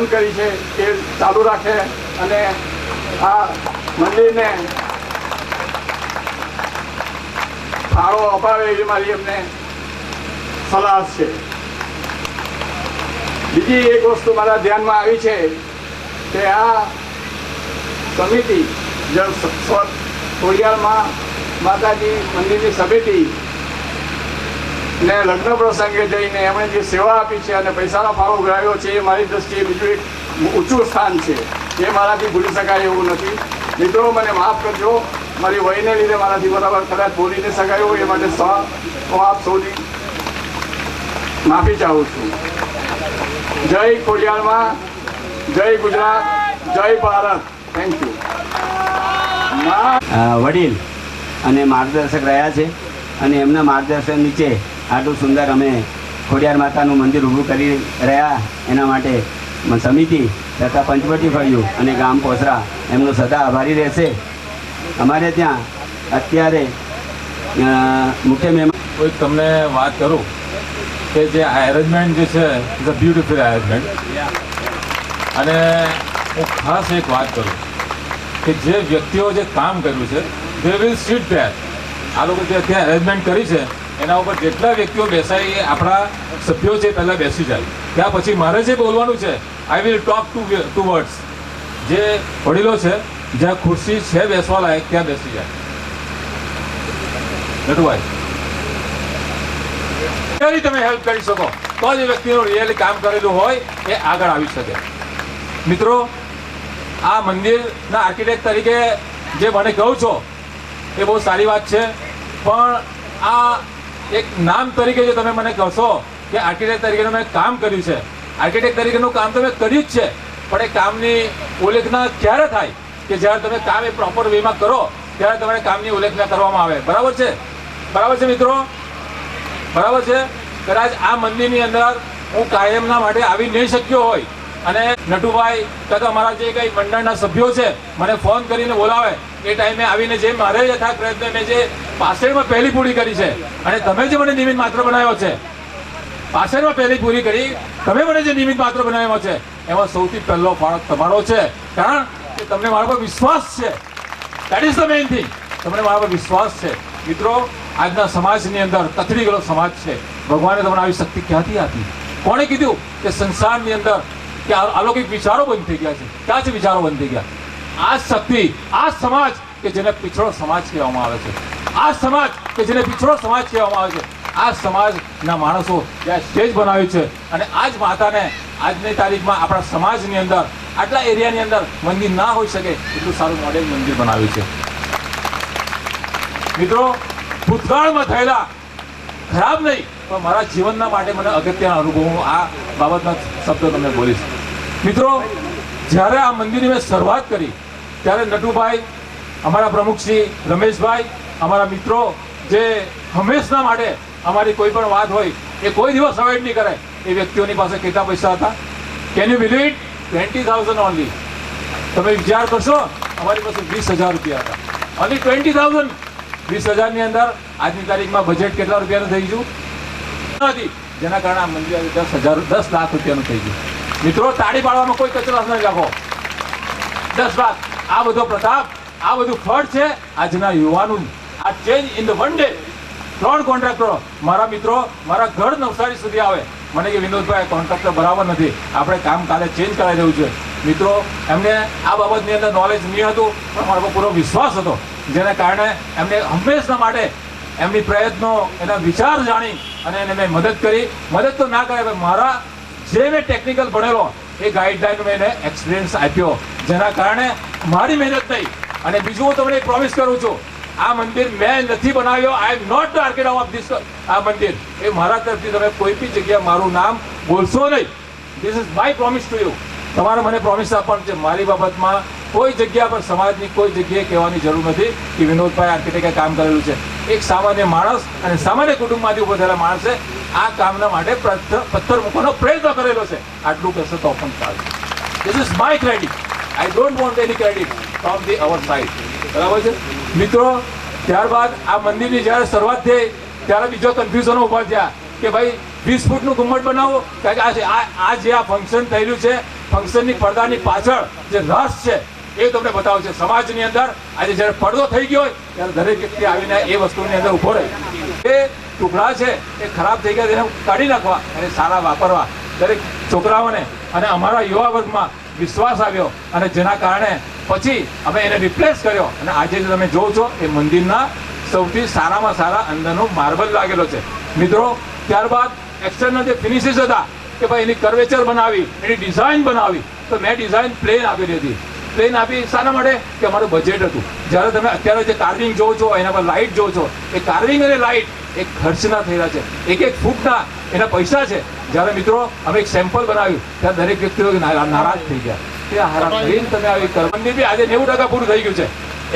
કરી છે એ ચાલુ રાખે અને આ મંદિરને ફાળો અપાવે એવી મારી એમને સલાહ છે. બીજી એક વસ્તુ મારા ધ્યાનમાં આવી છે કે આ સમિતિ ખોડિયારમાં માતાજી મંદિરની સમિતિ ને લગ્ન પ્રસંગે જઈને એમણે જે સેવા આપી છે અને પૈસાનો ફાળો ઉઘરાવ્યો છે એ મારી દ્રષ્ટિએ બીજું એક ઊંચું સ્થાન છે. એ મારાથી ભૂલી શકાય એવું નથી. મિત્રો, મને માફ કરજો, મારી વયને લીધે મારાથી બરાબર કદાચ બોલી ન શકાયું, એ માટે હું આપ સૌની માફી ચાહું છું. જય ખોડિયારમાં, જય ગુજરાત, જય ભારત. Thank you. વડીલ અને માર્ગદર્શક રહ્યા છે અને એમના માર્ગદર્શન નીચે આટલું સુંદર અમે ખોડિયાર માતાનું મંદિર ઊભું કરી રહ્યા એના માટે સમિતિ તથા પંચવટી ફળિયું અને ગામ પોસરા એમનો સદા આભારી રહેશે. અમારે ત્યાં અત્યારે મુખ્ય મહેમાન કોઈ તમને વાત કરું કે જે એરેન્જમેન્ટ જે છે ઇઝ અ બ્યુટિફુલ એરેન્જમેન્ટ. અને હું ખાસ એક વાત કરું કે જે વ્યક્તિઓ જે કામ કર્યું છે દે વિલ સીટ ધેર. આ લોકો જે અત્યારે એરેન્જમેન્ટ કરી છે એના ઉપર જેટલા વ્યક્તિઓ બેસાય એ આપણા સભ્યો છે પહેલાં બેસી જાય. ત્યાં પછી મારે જે બોલવાનું છે I will talk to words. જે વડીલો છે જ્યાં ખુરશી છે બેસવા લાયક ત્યાં બેસી જાય. નટુભાઈ, ક્યારે તમે હેલ્પ કરી શકો તો જ એ વ્યક્તિનું રિયલી કામ કરેલું હોય એ આગળ આવી શકે. મિત્રો, આ મંદિરના આર્કિટેક્ટ તરીકે જે મને કહું છો એ બહુ સારી વાત છે, પણ આ એક નામ તરીકે જે તમે મને કહેશો કે આર્કિટેક્ટ તરીકેનું મેં કામ કર્યું છે, આર્કિટેક્ટ તરીકેનું કામ તમે કર્યું જ છે, પણ એ કામની ઉલ્લેખના ક્યારે થાય કે જ્યારે તમે કામ એ પ્રોપર વેમાં કરો ત્યારે તમારે કામની ઉલ્લેખના કરવામાં આવે. બરાબર છે? બરાબર છે મિત્રો? બરાબર છે. કદાચ આ મંદિરની અંદર હું કાયમના માટે આવી નહીં શક્યો હોય અને નટુભાઈ તથા અમારા જે કંઈ મંડળના સભ્યો છે મને ફોન કરીને બોલાવે એ ટાઈમે આવીને જે મારે યથા પ્રયત્ન મેં જે પાછળમાં પહેલી પૂરી કરી છે અને તમે જે મને નિમિત્ત માત્ર બનાવ્યો છે, પાછળમાં પહેલી પૂરી કરી તમે મને જે નિમિત્ત માત્ર બનાવ્યો છે એમાં સૌથી પહેલો ફાળો તમારો છે. કારણ કે તમને મારા પર વિશ્વાસ છે. That is the main thing. તમને મારા પર વિશ્વાસ છે. મિત્રો, આજના સમાજની અંદર કથળી ગયેલો સમાજ છે. ભગવાને તમને આવી શક્તિ ક્યાંથી આપી? કોણે કીધું કે સંસારની અંદર કે અલૌકિક વિચારો બંધ થઈ ગયા છે? ક્યાં છે વિચારો બંધ થઈ ગયા? આ શક્તિ, આ સમાજ કે જેને પીછડો સમાજ કહેવામાં આવે છે, આ સમાજ કે જેને પીછડો સમાજ કહેવામાં આવે છે, આ સમાજના માણસો ત્યાં સ્ટેજ બનાવ્યું છે અને આ જ માતાને આજની તારીખમાં આપણા સમાજની અંદર આટલા એરિયાની અંદર મંદિર ના હોઈ શકે એટલું સારું મોડેલ મંદિર બનાવ્યું છે. મિત્રો, ભૂતકાળમાં થયેલા ખરાબ નહીં પણ મારા જીવનના માટે મને અગત્યના અનુભવ, હું આ બાબતના શબ્દો તમને બોલીશ. મિત્રો, જ્યારે આ મંદિરની મેં શરૂઆત કરી ત્યારે નટુભાઈ, અમારા પ્રમુખશ્રી રમેશભાઈ, અમારા મિત્રો જે હંમેશના માટે અમારી કોઈ પણ વાત હોય એ કોઈ દિવસ અવોઇડ નહીં કરે એ વ્યક્તિઓની પાસે કેટલા પૈસા હતા? Can you believe it? 20,000 only. તમે વિચાર કરશો, અમારી પાસે 20,000 રૂપિયા હતા. ઓનલી 20,000. 20,000ની અંદર આજની તારીખમાં બજેટ કેટલા રૂપિયાનું થઈ ગયું નથી, જેના કારણે આ મંદિર 10 લાખ રૂપિયાનું થઈ ગયું. મિત્રો, તાળી પાડવામાં કોઈ કચરાશ નહીં રાખો. 10 લાખ. આ બધો પ્રતાપ, આ બધું ફળ છે આજના યુવાનું. આ change in the one day. 3 કોન્ટ્રાક્ટરો મારા મિત્રો મારા ઘર નવસારી સુધી આવે, મને કે વિનોદભાઈ કોન્ટ્રાક્ટર બરાબર નથી, આપણે કામ કાલે ચેન્જ કરાવી દેવું છે. મિત્રો, એમને આ બાબતની અંદર નોલેજ નહીં હતું પણ મારા પર પૂરો વિશ્વાસ હતો, જેના કારણે એમને હંમેશના માટે એમની પ્રયત્નો, એના વિચાર જાણી અને એને મેં મદદ કરી. મદદ તો ના કરે, મારા જે મેં ટેકનિકલ ભણેલો એ ગાઈડલાઈન મેં એને એક્સપિરિયન્સ આપ્યો, જેના કારણે મારી મહેનત નહીં. અને બીજું હું તમને પ્રોમિસ કરું છું, આ મંદિર મેં નથી બનાવ્યો. I am not the architect of this. આ મંદિર એ મારા તરફથી તમે કોઈ બી જગ્યાએ મારું નામ બોલશો નહીં. This is my promise to you. તમારે મને પ્રોમિસ આપવાનું છે. મારી બાબતમાં કોઈ જગ્યા પર સમાજની કોઈ જગ્યાએ કહેવાની જરૂર નથી કે વિનોદભાઈ આર્કિટેક્ટે કામ કરેલું છે. એક સામાન્ય માણસ અને સામાન્ય કુટુંબમાંથી ઉભો થયેલા માણસે આ કામના માટે પથ્થર મૂકવાનો પ્રયત્ન કરેલો છે. આટલું કહેશે તો પણ ચાલશે. This is my credit. I don't want any credit from the our side. બરાબર છે મિત્રો? ત્યારબાદ આ મંદિરની જ્યારે શરૂઆત થઈ ત્યારે બીજો કન્ફ્યુઝનો ઉભા થયા કે ભાઈ 20 ફૂટનું ઘુમ્મટ બનાવો, કારણ કે આ જે આ ફંક્શન થયેલું છે ફંક્શનની પડદાની પાછળ જે રસ છે એ તમને બતાવું છે. સમાજની અંદર આજે જ્યારે પડદો થઈ ગયો હોય ત્યારે દરેક વ્યક્તિ આવીને એ વસ્તુની અંદર ઊભો રહે. એ ટુકડા છે એ ખરાબ થઈ ગયા એને કાઢી નાખવા અને સારા વાપરવા દરેક છોકરાઓને અને અમારા યુવા વર્ગમાં વિશ્વાસ આવ્યો અને જેના કારણે પછી અમે એને રિપ્લેસ કર્યો અને આજે જે તમે જોવો છો એ મંદિરના સૌથી સારામાં સારા અંદરનો માર્બલ લાગેલો છે. મિત્રો ત્યારબાદ એક્સટર્નલ જે ફિનિશિસ હતા કે ભાઈ એની કર્વેચર બનાવી, એની ડિઝાઇન બનાવી, તો મેં ડિઝાઇન પ્લેન આપેલી હતી. પ્લેન આપી શાના માટે કે અમારું બજેટ હતું. જ્યારે તમે અત્યારે જે કાર્વિંગ જોવો છો, એના પર લાઇટ જોવો છો, એ કાર્વિંગ અને લાઇટ એ ખર્ચના થયેલા છે, એક એક ફૂટના એના પૈસા છે. જ્યારે મિત્રો અમે એક સેમ્પલ બનાવ્યું ત્યારે દરેક વ્યક્તિઓ નારાજ થઈ ગયા કે હારા કરીને તમે આવી મંદિર બી આજે 90% પૂરું થઈ ગયું છે.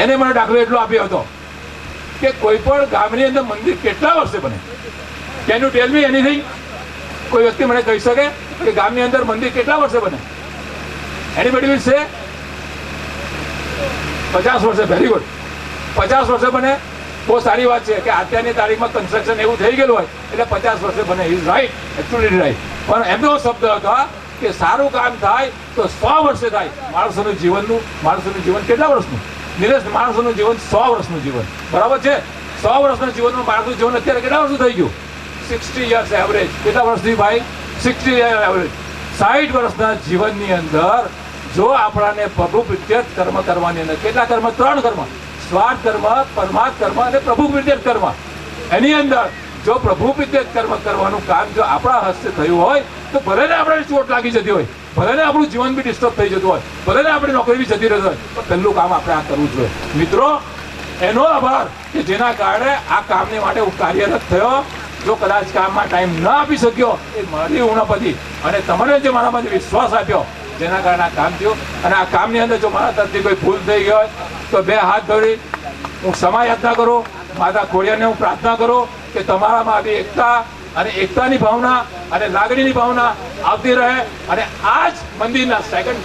એને મને દાખલો એટલો આપ્યો હતો કે કોઈ પણ ગામની અંદર મંદિર કેટલા વર્ષે બને? Can you tell me anything? કોઈ વ્યક્તિ મને કહી શકે કે ગામની અંદર મંદિર કેટલા વર્ષે બને? એનીબડી વિલ સે 50 વર્ષે. Very good. 50 વર્ષે બને બહુ સારી વાત છે કે અત્યારની તારીખમાં કન્સ્ટ્રક્શન એવું થઈ ગયેલું હોય એટલે 50 વર્ષે બને. Is right, actually right. પણ એમનો શબ્દ હતો કે સારું કામ થાય તો 100 વર્ષે થાય. માણસોનું જીવન કેટલા વર્ષનું? નિલેશ, માણસોનું જીવન 100 વર્ષનું જીવન, બરાબર છે? 100 વર્ષના જીવનમાં માણસનું જીવન અત્યારે કેટલા વર્ષનું થઈ ગયું? 60 યર્સ એવરેજ. કેટલા વર્ષથી ભાઈ? 60 યર્સ એવરેજ. 60 વર્ષના જીવનની અંદર જો આપણાને પ્રભુ પ્રીત્યર્થ કર્મ કરવાની અંદર કેટલા કર્મ? 3 કર્મ: સ્વાર્થ કર્મ, પરમાર્થ કર્મ અને પ્રભુ પ્રીત્યર્થ કર્મ. એની અંદર જો પ્રભુ પ્રીત્યર્થ કર્મ કરવાનું કામ જો આપણા હસ્તે થયું હોય તો ભલે ને આપણે ચોટ લાગી જતી હોય, ભલે ને આપણું જીવન બી ડિસ્ટર્બ થઈ જતું હોય, ભલે ને આપણી નોકરી બી જતી રહેતી હોય, તો પહેલું કામ આપણે આ કરવું જોઈએ. મિત્રો, એનો આભાર કે જેના કારણે આ કામને માટે હું કાર્યરત થયો. જો કદાચ કામમાં ટાઈમ ન આપી શક્યો એ મારી ઉણપતિ અને તમને જે મારામાં વિશ્વાસ આપ્યો જેના કારણે આ કામ થયું. અને આ કામની અંદર જો મારા તરફથી કોઈ ભૂલ થઈ ગઈ હોય તો 2 હાથ ધરી હું ક્ષમા યાચના કરું. માતા ખોડિયારને હું પ્રાર્થના કરું કે તમારામાં આવી એકતા અને એકતાની ભાવના અને લાગણીની ભાવના આવતી રહે. અને આ જ મંદિરના સેકન્ડ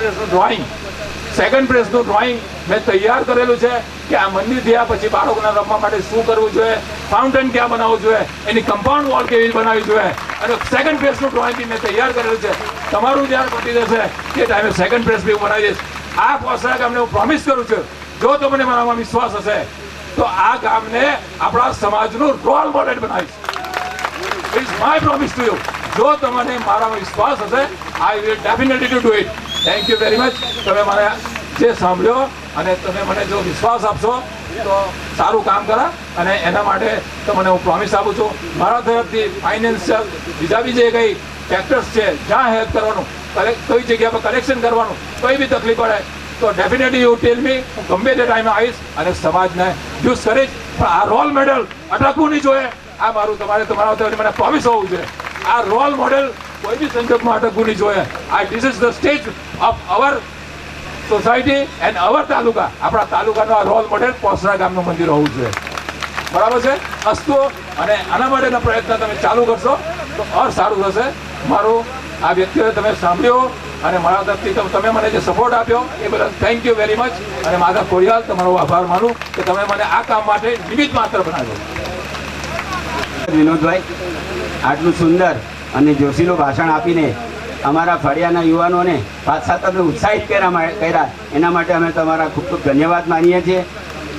પ્રેસનું ડ્રોઈંગ મેં તૈયાર કરેલું છે કે આ મંદિર થયા પછી બાળકોના રમવા માટે શું કરવું જોઈએ, ફાઉન્ટેન ક્યાં બનાવવું જોઈએ, એની કમ્પાઉન્ડ વોલ કેવી બનાવવી જોઈએ, અને સેકન્ડ પ્રેસનું ડ્રોઈંગ બી મેં તૈયાર કરેલું છે. તમારું જ્યારે પતી જશે તે ટાઈમે સેકન્ડ પ્રેસ બી હું બનાવી દઈશ. આ પોસરા ગામને હું પ્રોમિસ કરું છું, જો તમને મારામાં વિશ્વાસ હશે તો આ ગામને આપણા સમાજનું રોલ મોડેલ બનાવીશ. It's my promise to you. જો તમને મારામાં વિશ્વાસ હશે, I will definitely to do it. Thank you very much. તમે મને જે સાંભળ્યો અને તમે મને જો વિશ્વાસ આપશો તો સારું કામ કરા. અને એના માટે તમને હું પ્રોમિસ આપું છું મારા તરફથી ફાઇનાન્શિયલ બીજા બી જે કંઈ ફેક્ટર્સ છે, જ્યાં હેલ્પ કરવાનું, કઈ જગ્યા પર કલેક્શન કરવાનું, કઈ બી તકલીફ પડે તો ડેફિનેટલી યુ ટેલ મી. હું ગમે તે ટાઈમે આવીશ અને સમાજને યુઝ કરીશ. પણ આ રોલ મોડેલ અટકવું નહીં જોઈએ. આ મારું તમારા તરફથી મને પ્રોમિસ હોવું જોઈએ. આ રોલ મોડેલ કોઈ બી સંજોગમાં અટકવું નહીં જોઈએ. This is the stage of our society and our taluka. આપણા તાલુકાનો આ રોલ મોડેલ પોસરા ગામનું મંદિર હોવું જોઈએ. બરાબર છે? અસ્તુ. અને આના માટેના પ્રયત્ન તમે ચાલુ કરશો તો ઓર સારું થશે. મારું આ વ્યક્તિઓને તમે સાંભળ્યો અને મારા તરફથી તમે મને જે સપોર્ટ આપ્યો એ બદલ થેન્ક યુ વેરી મચ. અને માતા ખોડિયાર તમારો આભાર માનું કે તમે મને આ કામ માટે નિમિત્ત માત્ર બનાવ્યો. વિનોદભાઈ આટલું સુંદર અને જોશીલું ભાષણ આપીને અમારા ફળિયાના યુવાનોને પાછા તમે ઉત્સાહિત કર્યા એના માટે અમે તમારા ખૂબ ખૂબ ધન્યવાદ માનીએ છીએ.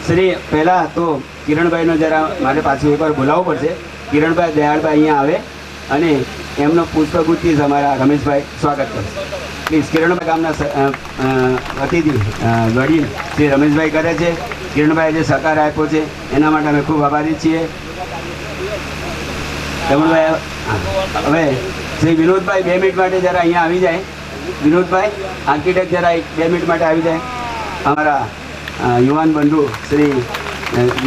શ્રી પહેલાં તો કિરણભાઈનો જરા મારે પાછું એકવાર બોલાવવું પડશે. કિરણભાઈ દયાળભાઈ અહીંયા આવે અને એમનો પુષ્પગુચ્છથી જ અમારા રમેશભાઈ સ્વાગત કરશે. પ્લીઝ કિરણભાઈ ગામના અતિથિ વડીલ શ્રી રમેશભાઈ કરે છે. કિરણભાઈએ જે સહકાર આપ્યો છે એના માટે અમે ખૂબ આભારી છીએ. રમણભાઈ હવે શ્રી વિનોદભાઈ 2 મિનિટ માટે જરા અહીંયા આવી જાય. વિનોદભાઈ આર્કિટેક્ટ જરા 2 મિનિટ માટે આવી જાય. અમારા યુવાન બંધુ શ્રી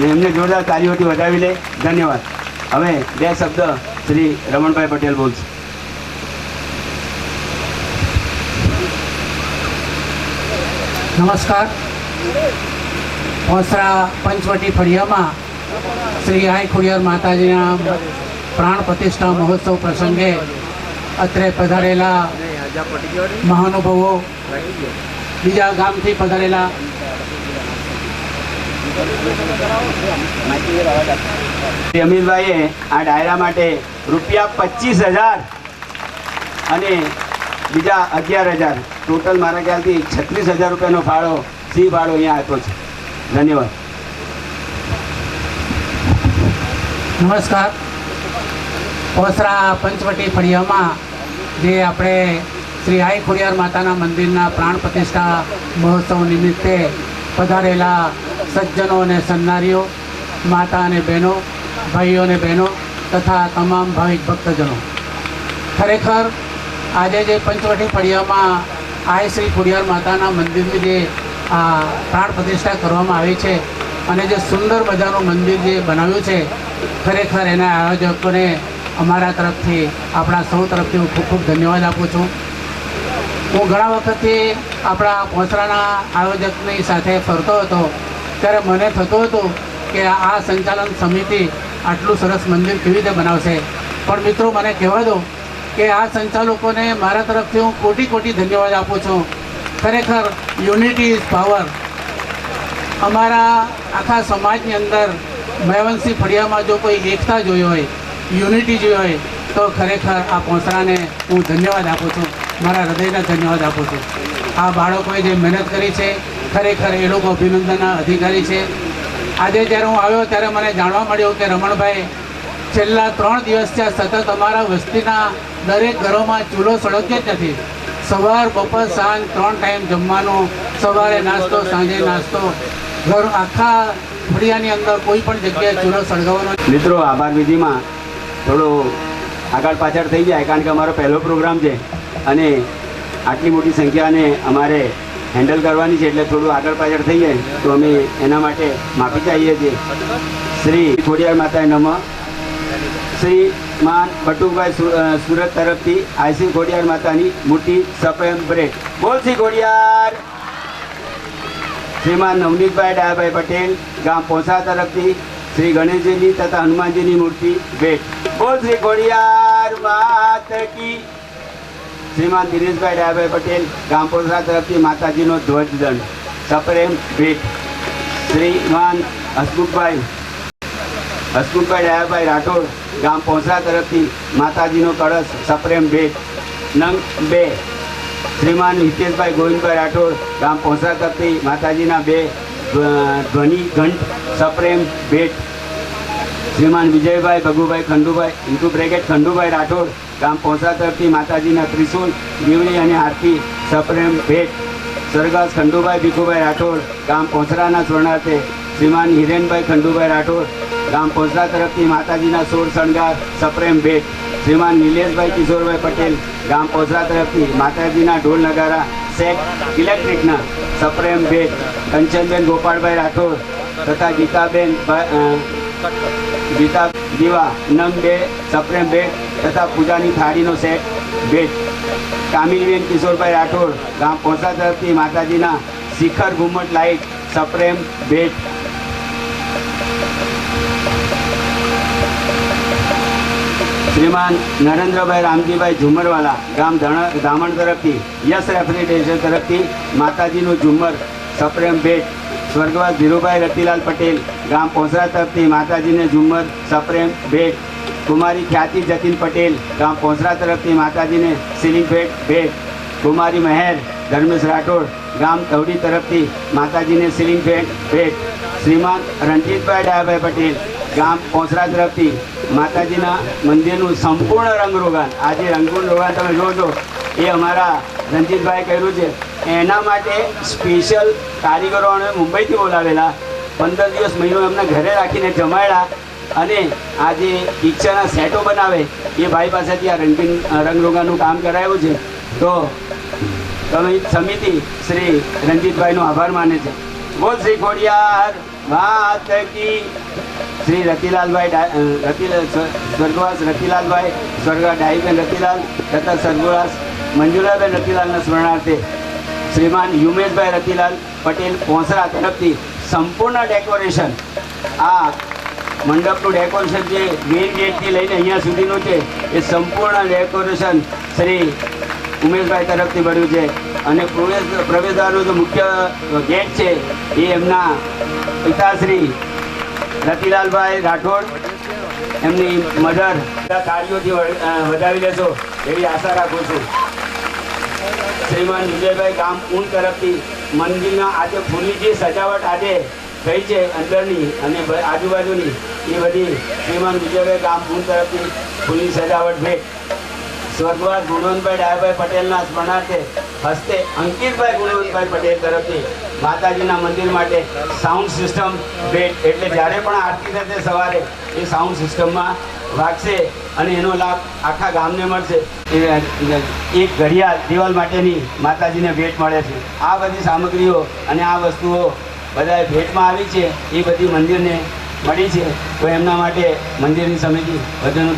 એમને જોરદાર તાળીઓથી વધાવી લે. ધન્યવાદ. હવે 2 શબ્દ શ્રી રમણભાઈ પટેલ બોલશે. નમસ્કાર. પોસરા પંચવટી ફળિયામાં શ્રી આઈ ખોડિયાર માતાજીના પ્રાણ પ્રતિષ્ઠા મહોત્સવ પ્રસંગે અત્રે પધારેલા મહાનુભાવો, બીજા ગામથી પધારેલા અમીરભાઈએ આ ડાયરા માટે ₹25,000 અને બીજા 11,000 ટોટલ મારા ખ્યાલથી 36,000 રૂપિયાનો ફાળો સિંહ ફાળો અહીંયા આપ્યો છે. ધન્યવાદ. નમસ્કાર. પોસરા પંચવટી ફળિયામાં જે આપણે શ્રી આઈ ખોડિયાર માતાના મંદિરના પ્રાણ પ્રતિષ્ઠા મહોત્સવ નિમિત્તે પધારેલા સજ્જનો અને સન્નારીઓ, માતા અને બહેનો, ભાઈઓ અને બહેનો તથા તમામ ભાવિક ભક્તજનો, ખરેખર આજે જે પંચવટી ફળિયામાં આઈ શ્રી ખોડિયાર માતાના મંદિરની જે આ પ્રાણ પ્રતિષ્ઠા કરવામાં આવી છે અને જે સુંદર મજાનું મંદિર જે બનાવ્યું છે, ખરેખર એના આયોજકોને અમારા તરફથી, આપણા સૌ તરફથી હું ખૂબ ખૂબ ધન્યવાદ આપું છું. હું ઘણા વખતથી આપણા પોસરાના આયોજકની સાથે ફરતો હતો ત્યારે મને થતું હતું કે આ સંચાલન સમિતિ આટલું સરસ મંદિર કેવી રીતે બનાવશે. પણ મિત્રો, મને કહેવા દો કે આ સંચાલકોને મારા તરફથી હું કોટી કોટી ધન્યવાદ આપું છું. ખરેખર યુનિટી ઇઝ પાવર. અમારા આખા સમાજની અંદર મેવનસિંહ ફળિયામાં જો કોઈ એકતા જોઈ હોય, યુનિટી જોઈ હોય, તો ખરેખર આ પોસરાને હું ધન્યવાદ આપું છું, મારા હૃદયના ધન્યવાદ આપું છું. આ બાળકોએ જે મહેનત કરી છે, ખરેખર એ લોકો અભિનંદનના અધિકારી છે. આજે જ્યારે હું આવ્યો ત્યારે મને જાણવા મળ્યું કે રમણભાઈ છેલ્લા 3 દિવસથી સતત અમારા વસ્તીના દરેક ઘરોમાં ચૂલો સળગ્યો જ નથી. સવાર, બપોર, સાંજ 3 ટાઈમ જમવાનું, સવારે નાસ્તો, સાંજે નાસ્તો, ઘર આખા ફળિયાની અંદર કોઈ પણ જગ્યાએ ચૂલો સળગાવવાનો. મિત્રો, આભાર વિધિમાં થોડો આગળ પાછળ થઈ જાય કારણ કે અમારો પહેલો પ્રોગ્રામ છે અને આટલી મોટી સંખ્યાને અમારે હેન્ડલ કરવાની છે, એટલે થોડું આગળ પાછળ થઈ જાય તો અમે એના માટે માફી ચાહીએ છીએ. શ્રી ખોડિયાર માતાએ નમઃ. શ્રીમાન બટુભાઈ સુરત તરફથી આઈસી ખોડિયાર માતાની મોટી સફેદ બ્રેડ. બોલ શ્રી ખોડિયાર. શ્રીમાન નવનીતભાઈ ડાયાભાઈ પટેલ ગામ પોસા તરફથી શ્રી ગણેશજીની તથા હનુમાનજીની મૂર્તિ ભેટ. બોલ શ્રી ખોડિયાર માત કી. શ્રીમાન દિનેશભાઈ ડાયાભાઈ પટેલ ગામ પોસા તરફથી માતાજીનો ધ્વજદંડ સપ્રેમ ભેટ. શ્રીમાન હસમુખભાઈ ડાયાભાઈ રાઠોડ ગામ પોસા તરફથી માતાજીનો કળશ સપ્રેમ ભેટ નંગ 2. શ્રીમાન હિતેશભાઈ ગોવિંદભાઈ રાઠોડ ગામ પોસા તરફથી માતાજીના 2 ધ્વનિ ઘંટ સપ્રેમ ભેટ. શ્રીમાન વિજયભાઈ ભગુભાઈ ખંડુભાઈ હિન્દુ બ્રિગેડ ખંડુભાઈ રાઠોડ ગામ પોસા તરફથી માતાજીના ત્રિશુલ, દીવડી અને આરતી સપ્રેમ ભેટ. સ્વર્ગસ્થ ખંડુભાઈ ભીખુભાઈ રાઠોડ ગામ પોસરાના સ્વર્ણાર્થે શ્રીમાન હિરેનભાઈ ખંડુભાઈ રાઠોડ ગામ પોસરા તરફથી માતાજીના 16 શણગાર સપ્રેમ ભેટ. શ્રીમાન નિલેશભાઈ કિશોરભાઈ પટેલ ગામ પોસરા તરફથી માતાજીના ઢોલ નગારા સેટ ઇલેક્ટ્રિકના સપ્રેમ ભેટ. કંચનબેન ગોપાળભાઈ રાઠોડ તથા ગીતા દીવા નંગ 2 સપ્રેમ ભેટ તથા પૂજાની થાળીનો સેટ ભેટ. કામિનીબેન કિશોરભાઈ રાઠોડ ગામ પોસરા તરફથી માતાજીના શિખર ઘુમ્મટ લાઇટ સપ્રેમ ભેટ. શ્રીમાન નરેન્દ્રભાઈ રામજીભાઈ ઝુમરવાલા ગામ ધામણ તરફથી યશ રેફ્રિજરેશન તરફથી માતાજીનું ઝુમર સપ્રેમ ભેટ. સ્વર્ગવાસ ધીરુભાઈ રતિલાલ પટેલ ગામ પોસરા તરફથી માતાજીને ઝુમર સપ્રેમ ભેટ. કુમારી ખ્યાતિ જતીન પટેલ ગામ પોસરા તરફથી માતાજીને સીલિંગ ભેટ. કુમારી મહેર ધર્મેશ રાઠોડ ગામ તવડી તરફથી માતાજીને સીલિંગ ભેટ. શ્રીમાન રણજીતભાઈ ડાયાભાઈ પટેલ ગામ પોસરા તરફથી માતાજીના મંદિરનું સંપૂર્ણ રંગરોગાન. આજે રંગરોગાન તમે જોજો એ અમારા રણજીતભાઈ કર્યું છે. એના માટે સ્પેશિયલ કારીગરોને મુંબઈથી બોલાવેલા, 15 દિવસ મહિનો એમને ઘરે રાખીને જમાડ્યા અને આ જે પિક્ચરના સેટો બનાવે એ ભાઈ પાસેથી આ રંગરોગાનનું કામ કરાવ્યું છે. તો તમે સ્વામીજી શ્રી રંજીતભાઈનો આભાર માને છે. બોલ શ્રી ખોડિયાર માત કી. શ્રી રતિલાલભાઈ સ્વર્ગવાસ રતિલાલભાઈ સ્વર્ગવાસ ડાહીબેન રતિલાલ તથા સ્વર્ગવાસ મંજુલાબેન રતિલાલના સ્મરણાર્થે શ્રીમાન યુમેશભાઈ રતિલાલ પટેલ પોસરા તરફથી સંપૂર્ણ ડેકોરેશન, આ મંડપનું ડેકોરેશન જે મેઇન ગેટથી લઈને અહીંયા સુધીનું છે એ સંપૂર્ણ ડેકોરેશન શ્રી ઉમેશભાઈ તરફથી મળ્યું છે. અને પ્રવેશદ્વારનો જે મુખ્ય ગેટ છે એ એમના પિતાશ્રી રતિલાલભાઈ રાઠોડ એમની મધર તાળીઓથી વધાવી લેશો એવી આશા રાખું છું. શ્રીમાન વિજયભાઈ ગામ ઊન તરફથી મંદિરના આજે ફૂલની જે સજાવટ આજે થઈ છે અંદરની અને આજુબાજુની એ બધી શ્રીમાન વિજયભાઈ ગામ ઊન તરફથી ફૂલની સજાવટ ભેટ સ્વર્ગવાસ ગુણવંતભાઈ ડાયાભાઈ પટેલના સ્મરણાર્થે હસ્તે અંકિતભાઈ ગુણવંતભાઈ પટેલ તરફથી માતાજીના મંદિર માટે સાઉન્ડ સિસ્ટમ ભેટ, એટલે જ્યારે પણ આરતી થશે સવારે એ સાઉન્ડ સિસ્ટમમાં વાગશે અને એનો લાભ આખા ગામને મળશે. એક ઘડિયાળ દિવાલ માટેની માતાજીને ભેટ મળે છે. આ બધી સામગ્રીઓ અને આ વસ્તુઓ બધાએ ભેટમાં આવી છે, એ બધી મંદિરને મળી છે. તો એમના માટે મંદિરની સમિતિ બધાનું